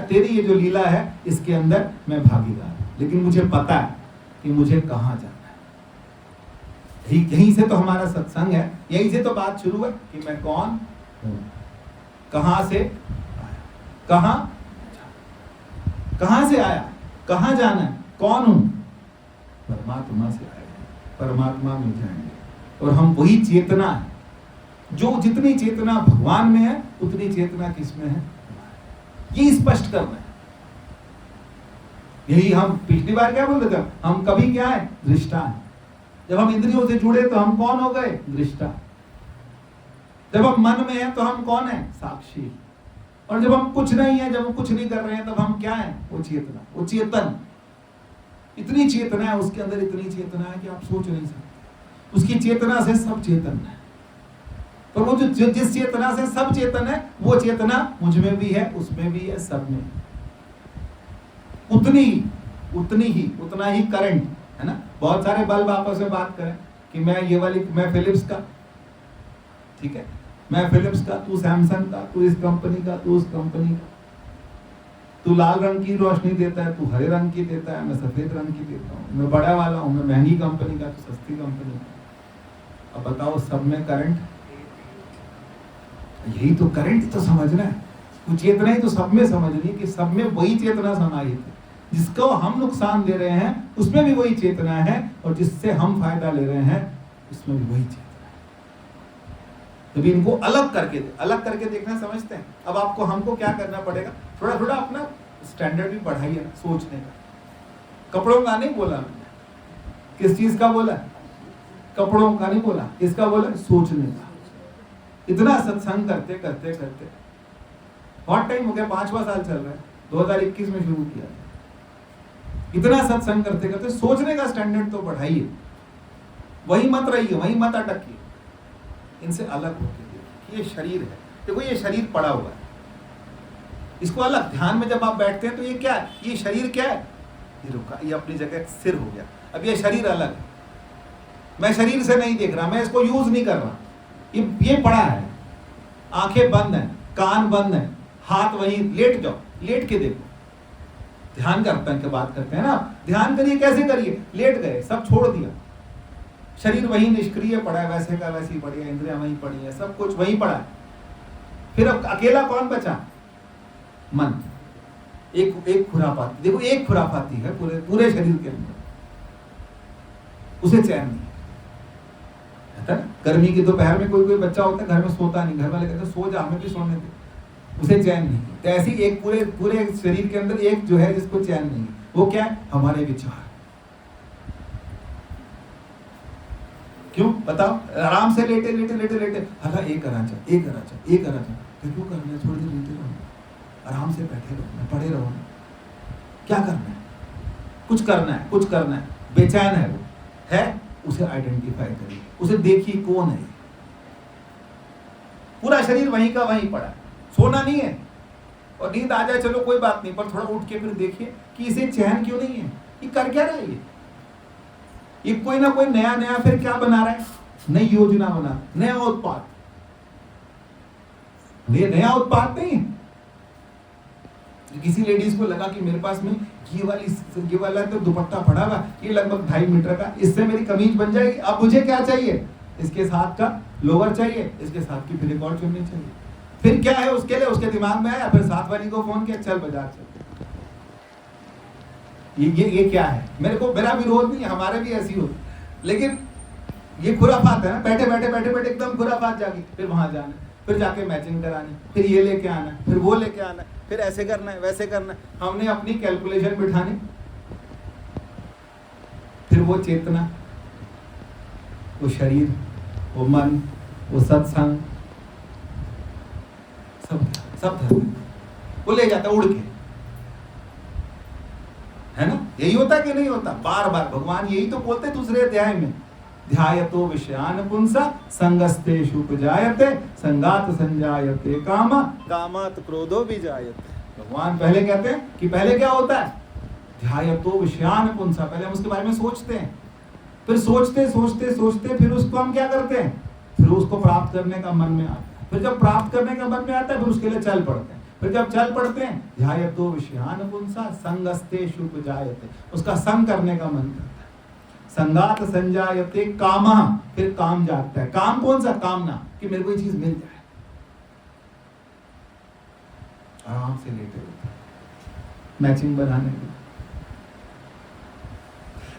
तेरी ये जो लीला है इसके अंदर मैं भागीदार हूं, लेकिन मुझे पता है कि मुझे कहाँ जाना है। यहीं से तो हमारा सत्संग है, यहीं से तो बात शुरू है कि मैं कौन हूं, कहां से आया, कहां से आया, कहां जाना है, कौन हूं? परमात्मा से आए, परमात्मा में जाएंगे। और हम वही चेतना है, जो जितनी चेतना भगवान में है उतनी चेतना किसमें है? ये स्पष्ट करना है। यही हम पिछली बार क्या बोल रहे थे, हम कभी क्या है? दृष्टा है। जब हम इंद्रियों से जुड़े तो हम कौन हो गए? दृष्टा। जब हम मन में है तो हम कौन है? साक्षी। और जब हम कुछ नहीं है, जब हम कुछ नहीं कर रहे हैं, तब हम क्या है? वो चेतना, वो चेतन। इतनी चेतना है उसके अंदर, इतनी चेतना है कि आप सोच नहीं सकते। उसकी चेतना से सब चेतन है। पर वो जो जिस चेतना से सब चेतन है, वो चेतना मुझ में भी है, उसमें भी है, सब में। उतना ही करंट है ना। बहुत सारे बल्ब आपस में बात करें कि मैं फिलिप्स का, ठीक है, मैं फिलिप्स का, तू सैमसंग का, तू इस कंपनी का, तू उस कंपनी का। तू लाल रंग की रोशनी देता है, तू हरे रंग की देता है, मैं सफेद रंग की देता हूँ। मैं बड़ा वाला हूँ, मैं महंगी कंपनी का, तू सस्ती कंपनी का। अब बताओ, सब में करंट। यही तो करंट तो समझना है, वो चेतना ही तो सब में समझनी है कि सब में वही चेतना समाहित है। जिसको हम नुकसान दे रहे हैं उसमें भी वही चेतना है, और जिससे हम फायदा ले रहे हैं उसमें भी वही चेतना है। तो इनको अलग करके देखना समझते हैं। अब आपको हमको क्या करना पड़ेगा? थोड़ा थोड़ा अपना स्टैंडर्ड भी बढ़ाइए सोचने का। कपड़ों का नहीं बोला मैंने, किस चीज का बोला? कपड़ों का नहीं बोला, किसका बोला? सोचने का। इतना सत्संग करते करते करते बहुत टाइम हो गया, 5वां साल चल रहा है, 2021 में शुरू किया। इतना सत्संग करते करते सोचने का स्टैंडर्ड तो बढ़ाइए। वही मत रहिए, वही मत अटकिए, इनसे अलग होकर देखिए। ये शरीर है, देखो ये शरीर पड़ा हुआ है, इसको अलग ध्यान में जब आप बैठते हैं तो ये क्या है? ये शरीर क्या है? ये रुका, ये अपनी जगह स्थिर हो गया। अब ये शरीर अलग है, मैं शरीर से नहीं देख रहा, मैं इसको यूज नहीं कर रहा, ये पड़ा है। आंखें बंद है, कान बंद है, हाथ वहीं, लेट जाओ, लेट के देखो। ध्यान करते बात करते हैं ना, ध्यान करिए। कैसे करिए? लेट गए, सब छोड़ दिया, शरीर वहीं निष्क्रिय पड़ा है, वैसे का वैसे ही पड़ी है, इंद्रियां वहीं पड़ी है, सब कुछ वहीं पड़ा है। फिर अब अकेला कौन बचा? मन। एक खुरापाती, देखो एक खुरापाती है पूरे शरीर के अंदर, उसे चैन नहीं है। गर्मी की दोपहर में कोई बच्चा होता है घर में, सोता नहीं, घर वाले कहते सो जा, हमें भी सोने दे, उसे चैन नहीं। तो ऐसी एक पूरे शरीर के अंदर एक जो है जिसको चैन नहीं, वो क्या है? हमारे विचार। क्यों बताओ? आराम से लेटे लेटे लेटे लेटे, हला एक कराचा, तो क्यों करना है? थोड़ी देर लेटे रहो, आराम से बैठे रहो, पड़े रहो। क्या करना है? कुछ करना है, बेचैन है वो है, उसे आइडेंटिफाई करिए, उसे देखिए कौन है। पूरा शरीर वहीं का वहीं पड़ा है, सोना नहीं है। और नींद आ जाए चलो कोई बात नहीं, पर थोड़ा उठ के फिर देखिए कि इसे चैन क्यों नहीं है, ये कर क्या रहा है? ये कोई ना कोई नया फिर क्या बना रहा है? नई योजना बना, नया उत्पाद। ये नया उत्पाद नहीं है। किसी लेडीज को लगा कि मेरे पास में ये वाला तो दुपट्टा पड़ा हुआ, ये लगभग 2.5 मीटर का, इससे मेरी कमीज बन जाएगी। अब मुझे क्या चाहिए? इसके साथ का लोअर चाहिए, इसके साथ की फिर एक और चुन्नी चाहिए। फिर क्या है उसके लिए? उसके दिमाग में आया, फिर साथ वाली को फोन किया, चल बाजार चल। ये क्या है? मेरा विरोध नहीं है, हमारे भी ऐसी हो, लेकिन ये खुराफात है ना। बैठे बैठे एकदम खुराफात जागी, फिर वहां जाना, फिर जाके मैचिंग करानी, फिर ये लेके आना, फिर वो लेके आना, फिर ऐसे करना है, वैसे करना है। हमने अपनी कैलकुलेशन बिठानी, फिर वो चेतना, वो शरीर, वो मन, वो सत्संग, सब वो ले जाता उड़ के, है ना। यही होता कि नहीं होता? बार बार भगवान यही तो बोलते दूसरे अध्याय में ध्यायतो विषयान पुंसा संगस्तेषु उपजायते संगात संजायते काम कामात क्रोधो भी जायते। भगवान पहले कहते हैं कि पहले क्या होता है, ध्यायतो विषयान पुंसा, पहले हम उसके बारे में सोचते हैं, फिर सोचते सोचते सोचते फिर उसको हम क्या करते हैं, फिर उसको प्राप्त करने का मन में आता है, फिर जब प्राप्त करने का मन में आता है फिर उसके लिए चल पड़ते हैं, फिर जब चल पड़ते हैं ध्यायतो विषयान पुंसा संगस्तेषु उपजायते, उसका संग करने का मन करता है, संगात संजायते कामः, फिर काम जागता है। काम कौन सा, कामना कि मेरे को ये चीज मिल जाए, आराम से लेटे हुए मैचिंग बनाने के,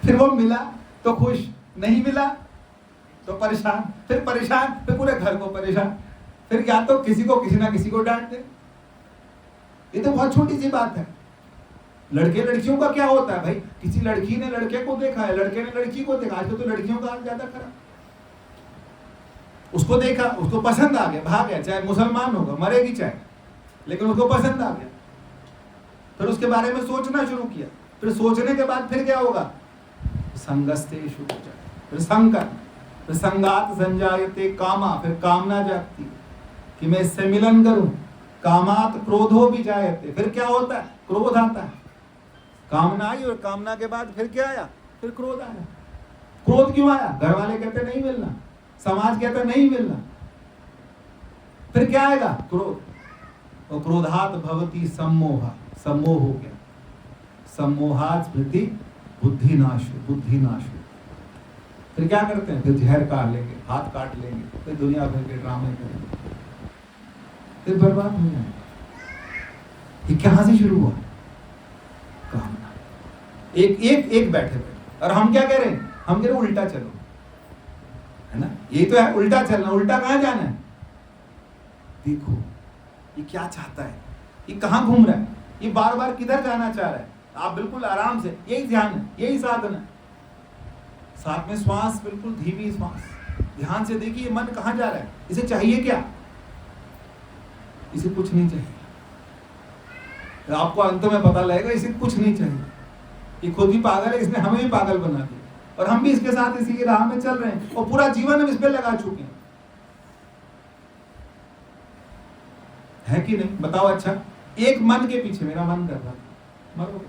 फिर वो मिला तो खुश, नहीं मिला तो परेशान, फिर पूरे घर को परेशान, फिर या तो किसी ना किसी को डांट दे। ये तो बहुत छोटी सी बात है। लड़के लड़कियों का क्या होता है भाई, किसी लड़की ने लड़के को देखा है, लड़के ने लड़की को देखा, आजकल तो लड़कियों का हाल ज्यादा खराब, उसको देखा, उसको पसंद आ गया, भाग गया, चाहे मुसलमान होगा, मरेगी चाहे, लेकिन उसको पसंद आ गया, फिर उसके बारे में सोचना शुरू किया, फिर सोचने के बाद फिर क्या होगा, संगस्तेषु, फिर संग कर, फिर संगात संजायते कामा, फिर कामना जागती है कि मैं इससे मिलन करूं, कामात क्रोधो भी जायते, फिर क्या होता है, क्रोध आता है, कामना आई और कामना के बाद फिर क्या आया, फिर क्रोध आया। क्रोध क्यों आया, घर वाले कहते नहीं मिलना, समाज कहता नहीं मिलना, फिर क्या आएगा, क्रोध, और क्रोधात भवति सम्मोह, सम्मोह हो गया, सम्मोहात स्मृति बुद्धिनाश, फिर क्या करते हैं, फिर जहर काट लेंगे, हाथ काट लेंगे, फिर दुनिया भर के ड्रामे करेंगे, फिर बर्बाद हो जाएंगे। ये कहां से शुरू हुआ, कामना। एक बैठे और हम क्या कह रहे हैं, हम कह रहे उल्टा चलो, है ना, ये तो है उल्टा चलना, उल्टा कहां जाना है, देखो ये क्या चाहता है, ये कहां घूम रहा है, ये बार बार किधर जाना चाह रहा है, आप बिल्कुल आराम से, यही ध्यान है, यही साधन है, साथ में श्वास, बिल्कुल धीमी श्वास, ध्यान से देखिए मन कहां जा रहा है, इसे चाहिए क्या, इसे कुछ नहीं चाहिए, आपको अंत में पता लगेगा इसे कुछ नहीं चाहिए, ये खुद ही पागल है, इसने हमें भी पागल बना दिया, और हम भी इसके साथ इसी की राह में चल रहे हैं, और पूरा जीवन हम इस पे लगा चुके हैं, है कि नहीं, बताओ। अच्छा, एक मन के पीछे मेरा मन कर रहा था, मरो,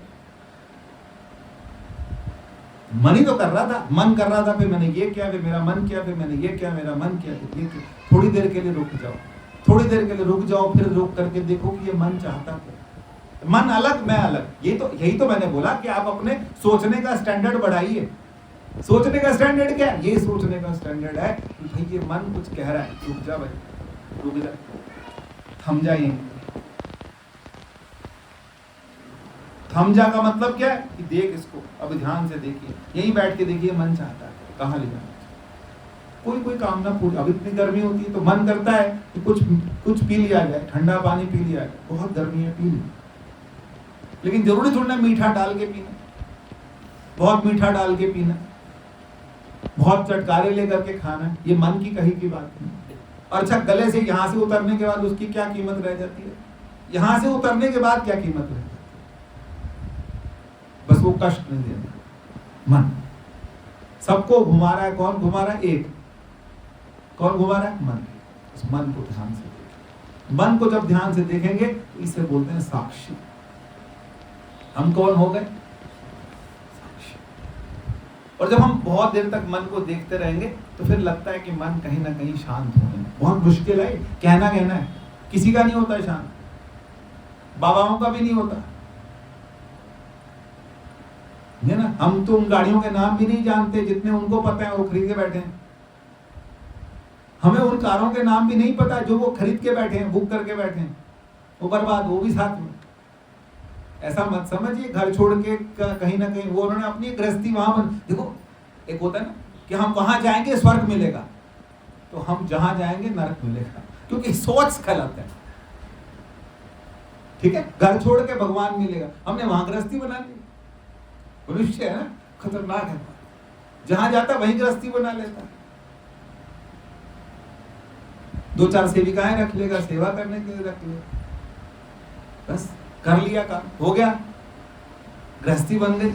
मन ही तो कर रहा था, मन कर रहा था, फिर मैंने ये किया, फिर मेरा मन किया, फिर मैंने ये किया, मेरा मन किया, फिर ये किया। थोड़ी देर के लिए रुक जाओ, थोड़ी देर के लिए रुक जाओ, फिर रुक करके देखो कि ये मन चाहता क्या, मन अलग मैं अलग, यही तो मैंने बोला कि आप अपने सोचने का स्टैंडर्ड बढ़ाइए। सोचने का स्टैंडर्ड क्या है, ये सोचने का स्टैंडर्ड है कि भाई ये मन कुछ कह रहा है, रुक जा भाई, रुक जा, थम जाइए। थम जा का मतलब क्या है कि देख इसको, अब ध्यान से देखिए, यहीं बैठ के देखिए मन चाहता है कहाँ ले जाना, कोई कामना पूरी। अब इतनी गर्मी होती है तो मन करता है कि कुछ पी लिया जाए, ठंडा पानी पी लिया जाए, बहुत गर्मी है, पी लिया, लेकिन जरूरी थोड़ा ना मीठा डाल के पीना, बहुत मीठा डाल के पीना, बहुत चटकारे लेकर के खाना, ये मन की कही की बात नहीं। और अच्छा, गले से यहाँ से उतरने के बाद उसकी क्या कीमत रह जाती है, यहाँ से उतरने के बाद क्या कीमत रह जाती है, बस वो कष्ट नहीं देना। मन सबको घुमा रहा है, कौन घुमा रहा है, एक, कौन घुमा रहा है, मन। उस मन को ध्यान से देखें, मन को जब ध्यान से देखेंगे तो इसे बोलते हैं साक्षी। हम कौन हो गए, साक्षी। और जब हम बहुत देर तक मन को देखते रहेंगे तो फिर लगता है कि मन कहीं ना कहीं शांत होने, बहुत मुश्किल है, कहना है, किसी का नहीं होता शांत, बाबाओं का भी नहीं होता है ना। हम तो उन गाड़ियों के नाम भी नहीं जानते जितने उनको पता है, वो खरीद के बैठे हैं। हमें उन कारों के नाम भी नहीं पता जो वो खरीद के बैठे हैं, बुक करके बैठे हैं, वो बर्बाद, वो भी साथ में। ऐसा मत समझिए घर छोड़ के कहीं ना कहीं, वो उन्होंने अपनी गृहस्थी वहां देखो, एक होता है ना कि हम वहां जाएंगे स्वर्ग मिलेगा, तो हम जहां जाएंगे नरक मिलेगा, क्योंकि सोच गलत है। ठीक है, घर छोड़ के भगवान मिलेगा, हमने वहां गृहस्थी बना ली। मनुष्य है ना, खतरनाक है, जहां जाता वहीं गृहस्थी बना लेता, 2-4 सेविकाएं रख लेगा, सेवा करने के लिए रख लेगा, बस कर लिया काम, हो गया, गृहस्थी बन गई।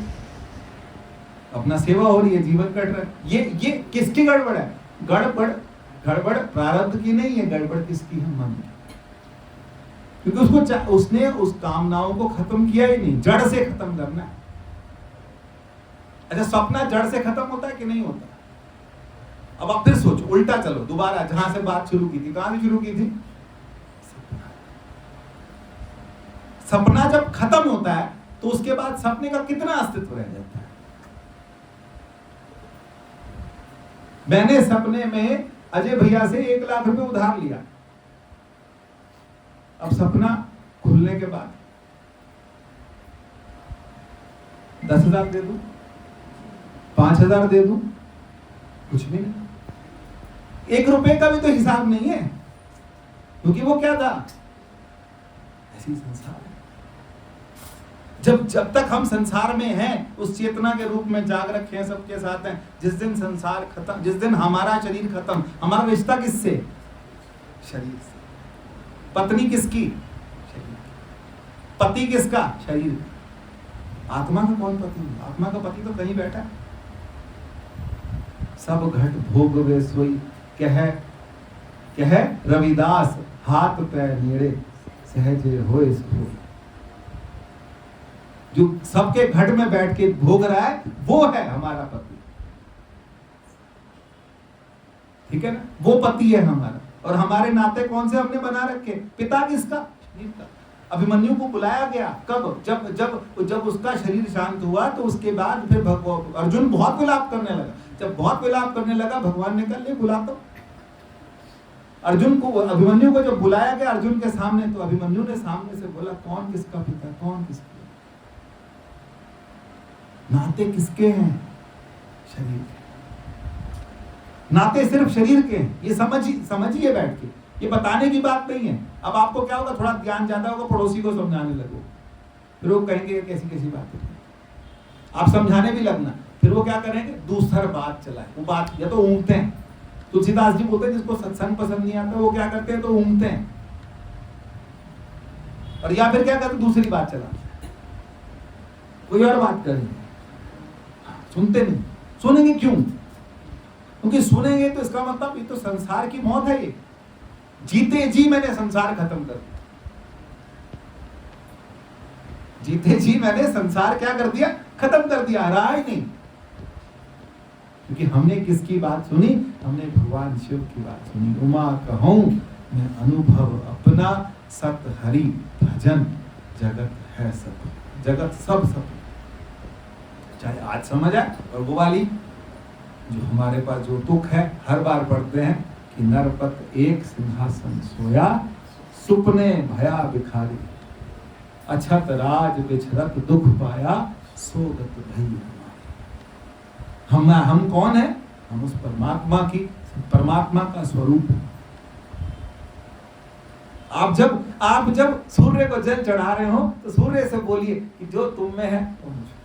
अपना सेवा हो रही है, जीवन कट रहा है। ये किसकी गड़बड़ है? गड़बड़ प्रारब्ध की नहीं है, गड़बड़ किसकी है? मन की। क्योंकि उसने उस कामनाओं को खत्म किया ही नहीं, जड़ से खत्म करना है। अच्छा, सपना जड़ से खत्म होता है कि नहीं होता? अब आप फिर सोचो, उल्टा चलो, दोबारा जहां से बात शुरू की थी, कहां से शुरू की थी? सपना जब खत्म होता है तो उसके बाद सपने का कितना अस्तित्व रह जाता है? मैंने सपने में अजय भैया से 1 लाख रुपए उधार लिया। अब सपना खुलने के बाद 10,000 दे दूं, 5,000 दे दूं, कुछ भी नहीं। 1 रुपए का भी तो हिसाब नहीं है, क्योंकि वो क्या था? ऐसी संसार है। जब तक हम संसार में हैं, उस चेतना के रूप में जाग रखे हैं, सबके साथ हैं। जिस दिन संसार खत्म, जिस दिन हमारा शरीर खत्म, हमारा रिश्ता किससे? शरीर से। पत्नी किसकी? शरीर। पति किसका? शरीर। आत्मा का कौन पति? आत्मा का पति तो कहीं बैठा है। सब घट भोग वे सोई, कह रविदास, हाथ पैर नेड़े सहजे होए सो। जो सबके घट में बैठ के भोग रहा है, वो है हमारा पति। ठीक है ना? वो पति है हमारा। और हमारे नाते कौन से हमने बना रखे? पिता किसका? शरीर का। अभिमन्यु को बुलाया गया कब? जब उसका शरीर शांत हुआ, तो उसके बाद फिर अर्जुन बहुत विलाप करने लगा। जब बहुत विलाप करने लगा, भगवान ने कहा, ले बुलाता हूं अर्जुन को। अभिमन्यु को जब बुलाया गया अर्जुन के सामने, तो अभिमन्यु ने सामने से बोला, कौन किसका पिता, कौन किसका? नाते किसके हैं? शरीर के। नाते सिर्फ शरीर के हैं। ये समझिए बैठ के, ये बताने की बात नहीं है। अब आपको क्या होगा, थोड़ा ज्ञान ज्यादा होगा, पड़ोसी को समझाने लगो, फिर वो कहेंगे कैसी कैसी बात है, आप समझाने भी लगना, फिर वो क्या करेंगे, दूसरा बात चलाए। वो बात या तो ऊँगते हैं, तुलसीदास जी बोलते हैं जिसको सत्संग पसंद नहीं आता, वो क्या करते हैं, तो ऊँगते हैं, और या फिर क्या करते, दूसरी बात चलाते हैं, कोई और बात करेंगे, सुनते नहीं। सुनेंगे क्यों? क्योंकि सुनेंगे तो इसका मतलब ये तो संसार की मौत है। ये जीते जी मैंने संसार खत्म कर दिया, जीते जी मैंने संसार क्या कर दिया, खत्म कर दिया, रहा ही नहीं। क्योंकि हमने किसकी बात सुनी? हमने भगवान शिव की बात सुनी। उमा कहूं मैं अनुभव अपना, सत हरि भजन जगत है सब, जगत सब सब। चाहे आज समझ आए, और वो वाली जो हमारे पास जो तुक है, हर बार पढ़ते हैं कि नरपत एक सिंहासन सोया, सुपने भया भिखारी, अछत राज बिछरत दुख पाया, सोगत भई हमारी। हम कौन है? हम उस परमात्मा का स्वरूप है। आप जब सूर्य को जल चढ़ा रहे हो, तो सूर्य से बोलिए कि जो तुम में है वो मुझ में।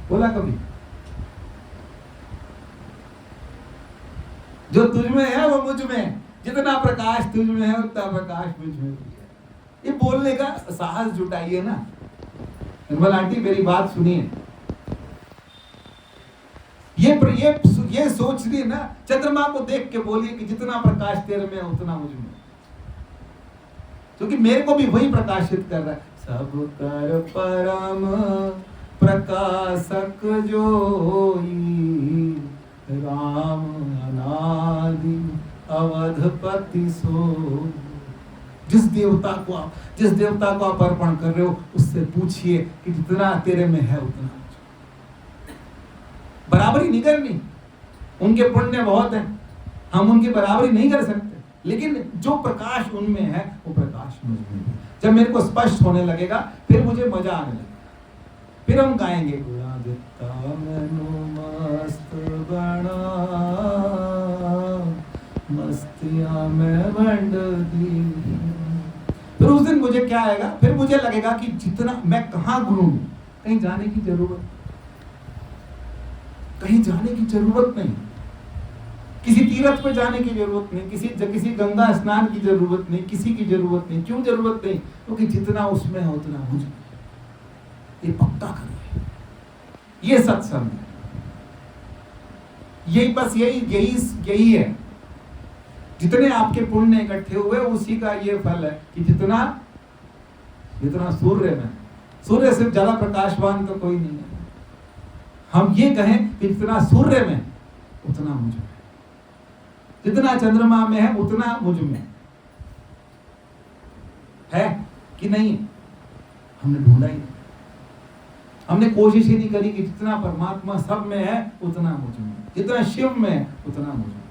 बोला कभी? जो तुझ में है वो मुझ में, जितना प्रकाश तुझ में है उतना प्रकाश मुझ में भी है। ये बोलने का साहस जुटाइए ना। निर्मल आंटी मेरी बात सुनिए, ये सोच रही ना, चंद्रमा को देख के बोलिए कि जितना प्रकाश तेरे में है उतना मुझ में, क्योंकि मेरे को भी वही प्रकाशित कर रहा है। सब कर परम प्रकाशक जोई, राम अनादि अवधपति सो। जिस देवता को आप अर्पण कर रहे हो, उससे पूछिए कि जितना तेरे में है उतना। बराबरी नहीं करनी, उनके पुण्य बहुत हैं, हम उनकी बराबरी नहीं कर सकते, लेकिन जो प्रकाश उनमें है वो प्रकाश मुझ में है। जब मेरे को स्पष्ट होने लगेगा, फिर मुझे मजा आने लगेगा, फिर हम गाएंगे, गुणा दिता मैनू मस्त बना, मस्तियां में बंड दी। फिर उस दिन मुझे क्या आएगा, फिर मुझे लगेगा कि जितना मैं कहाँ गुरु हूं, कहीं जाने की जरूरत नहीं, किसी तीर्थ पे जाने की जरूरत नहीं, किसी गंगा स्नान की जरूरत नहीं, किसी की जरूरत नहीं। क्यों जरूरत नहीं? क्योंकि जितना उसमें है उतना मुझ में। ये पक्का करिए, ये सत्संग है। यही बस यही है। जितने आपके पुण्य इकट्ठे हुए उसी का ये फल है कि जितना सूर्य से ज्यादा प्रकाशवान तो कोई नहीं है। हम ये कहें कि जितना सूर्य में उतना मुझ में, जितना चंद्रमा में है उतना मुझ में है कि नहीं? हमने ढूंढा ही नहीं, हमने कोशिश ही नहीं करी कि जितना परमात्मा सब में है उतना मुझ में, जितना शिव में है उतना मुझ में।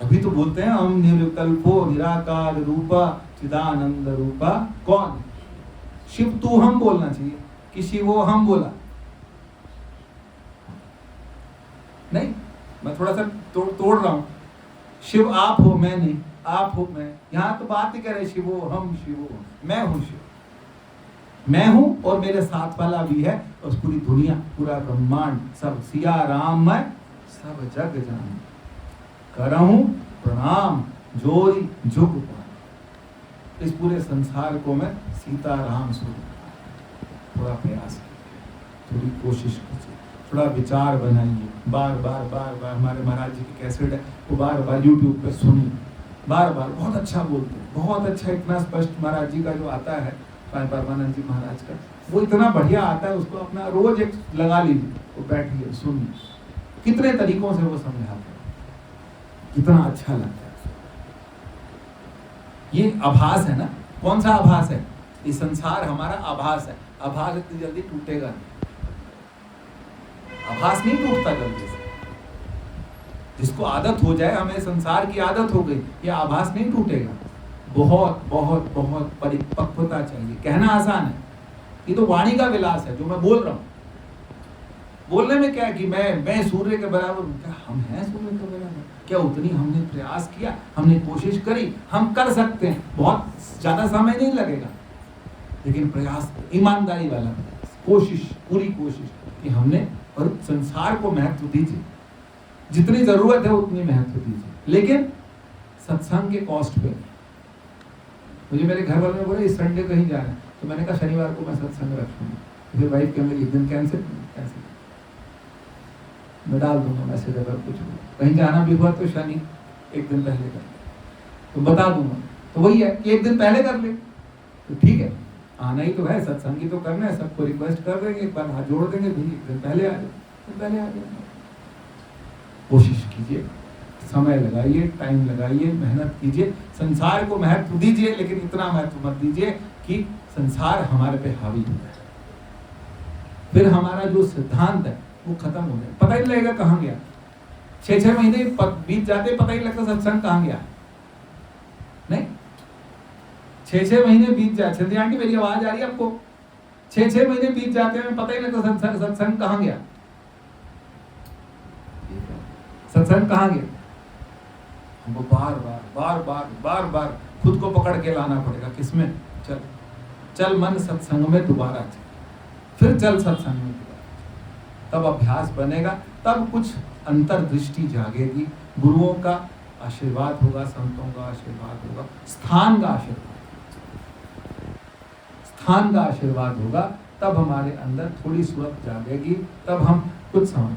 अभी तो बोलते हैं हम निर्विकल्पो निराकार रूपा चिदानंद रूपा। कौन? शिव तू हम बोलना चाहिए कि शिवो हम बोला नहीं। मैं थोड़ा सा तोड़ रहा हूं। शिव आप हो, मैं नहीं, आप हो मैं। यहां तो बात ही करे शिवो हम, शिवो मैं हूं, शिव मैं हूं और मेरे साथ वाला भी है, और पूरी दुनिया, पूरा ब्रह्मांड, सब सिया राम मैं सब जग जान करहूं प्रणाम जोरी जुग पान। इस पूरे संसार को मैं सीता राम स्वरूप। थोड़ा प्रयास कीजिए, थोड़ी कोशिश कीजिए, थोड़ा विचार बनाइए। बार बार हमारे महाराज जी की कैसेट है, वो बार बार यूट्यूब पे सुनिए, बार बहुत अच्छा बोलते हैं, बहुत अच्छा, इतना स्पष्ट महाराज जी का जो आता है, स्वामी परमानंद जी महाराज का, वो इतना बढ़िया आता है। उसको अपना रोज एक लगा लीजिए, वो बैठिए सुनिए, कितने तरीकों से वो समझाते हैं, कितना अच्छा लगता है। ये आभास है ना। कौन सा आभास है? ये संसार हमारा आभास है। आभास इतनी जल्दी टूटेगा नहीं, आभास नहीं टूटता जल्दी से। जिसको आदत हो जाए, हमें संसार की आदत हो गई, ये आभास नहीं टूटेगा। बहुत परिपक्वता चाहिए। कहना आसान है, ये तो वाणी का विलास है जो मैं बोल रहा हूं। बोलने में क्या है कि मैं सूर्य के बराबर हूं। क्या हम हैं सूर्य के बराबर? क्या उतनी हमने प्रयास किया, हमने कोशिश करी? हम कर सकते हैं, बहुत ज्यादा समय नहीं लगेगा, लेकिन प्रयास, ईमानदारी वाला कोशिश, पूरी कोशिश कि हमने, और संसार को महत्व दीजिए, जितनी जरूरत है उतनी महत्व दीजिए, लेकिन सत्संग के कॉस्ट पे। मुझे मेरे घर वालों ने बोला इस संडे कहीं जाना है, तो मैंने कहा शनिवार को मैं सत्संग रखूंगा। फिर वाइफ कह एक दिन कैंसिल, मैं डाल दूंगा मैसेज, अगर कुछ कहीं जाना भी हुआ तो शनि एक दिन पहले कर ले, तो बता दूंगा। तो वही है कि एक दिन पहले कर ले तो ठीक है, आना ही तो है, सत्संग ही तो करना है, सबको रिक्वेस्ट कर देंगे, एक बार हाथ जोड़ देंगे, भी एक दिन पहले आ जाए। कोशिश कीजिए, समय लगाइए, टाइम लगाइए, मेहनत कीजिए, संसार को महत्व दीजिए, लेकिन इतना महत्व मत दीजिए कि संसार हमारे पे हावी हो जाए। फिर हमारा जो सिद्धांत है वो खत्म हो जाए, पता ही नहीं लगेगा कहाँ गया। 6 महीने बीत जाते, पता ही लगता सत्संग कहाँ गया। नहीं, 6 महीने बीत जाए। छंदी आंटी मेरी आवाज आ रही है आपको? 6 महीने बीत जाते हैं, पता ही लगता सत्संग कहाँ गया। सत्संग कहाँ गया? हमको बार बार खुद को पकड़ के लाना पड़ेगा। किसमें? चल मन सत्संग में दोबारा चल, फिर चल सत्संग में दोबारा, तब अभ्यास बनेगा, तब कुछ अंतर्दृष्टि जागेगी, गुरुओं का आशीर्वाद होगा, संतों का आशीर्वाद होगा, स्थान का आशीर्वाद होगा, तब हमारे अंदर थोड़ी सूरत जागेगी, तब हम कुछ समझ